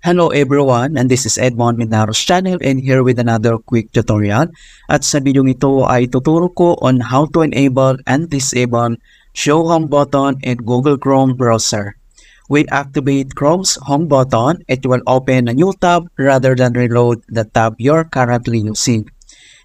Hello everyone, and this is Edmond Minaro's channel and here with another quick tutorial. At sa video ito ay tuturo ko on how to enable and disable Show Home button in Google Chrome browser. When activate Chrome's Home button, it will open a new tab rather than reload the tab you're currently using.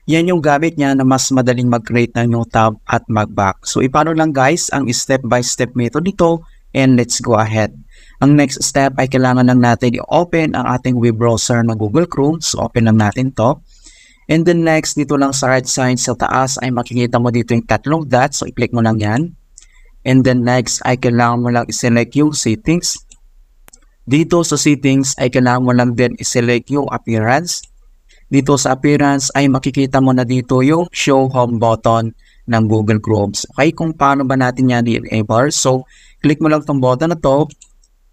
Yan yung gamit niya na mas madaling mag-create ng new tab at mag-back. So ipano lang guys ang step-by-step method nito and let's go ahead. Ang next step ay kailangan lang natin i-open ang ating web browser na Google Chrome. So open lang natin to. And then next, dito lang sa right side sa taas ay makikita mo dito yung tatlong dots. So i-click mo lang yan. And then next ay kailangan mo lang i-select yung settings. Dito sa settings ay kailangan mo lang din i-select yung appearance. Dito sa appearance ay makikita mo na dito yung Show Home button ng Google Chrome. Okay, kung paano ba natin yan i-enable? So click mo lang itong button na to.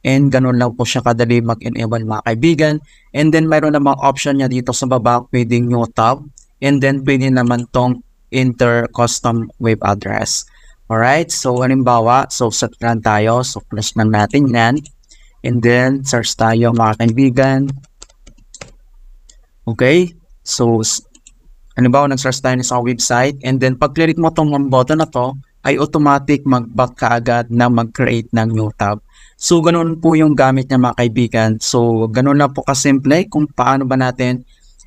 And ganun lang po siya kadali mag-enable mga kaibigan. And then mayroon namang option niya dito sa baba, pwedeng new tab. And then pwede naman tong enter custom web address. Alright, so halimbawa, so set lang tayo. So flash lang natin yan. And then search tayo mga kaibigan. Okay, so halimbawa nag-search tayo sa website. And then pag click mo tong button na to, ay automatic mag-back ka agad na mag-create ng new tab. So, ganun po yung gamit niya mga kaibigan. So, ganun lang po kasimple kung paano ba natin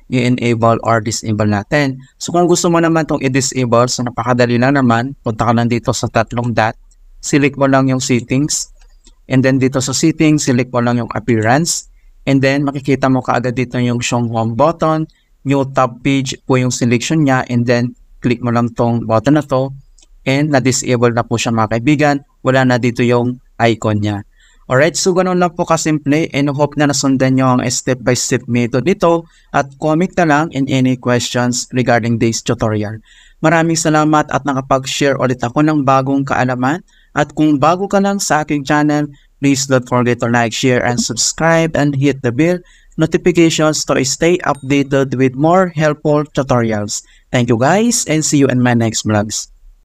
i-enable or disable natin. So, kung gusto mo naman itong i-disable, so napakadali lang naman. Punta ka lang dito sa tatlong dot. Select mo lang yung settings. And then dito sa settings, select mo lang yung appearance. And then makikita mo kaagad dito yung Show Home button. New tab page po yung selection niya. And then click mo lang tong button na to. And na-disable na po siya mga kaibigan. Wala na dito yung icon niya. Alright, so ganun lang po kasimple and hope na nasundan nyo ang step-by-step method nito at comment na lang in any questions regarding this tutorial. Maraming salamat at nakapag-share ulit ako ng bagong kaalaman at kung bago ka lang sa aking channel, please don't forget to like, share, and subscribe and hit the bell notifications to stay updated with more helpful tutorials. Thank you guys and see you in my next vlogs.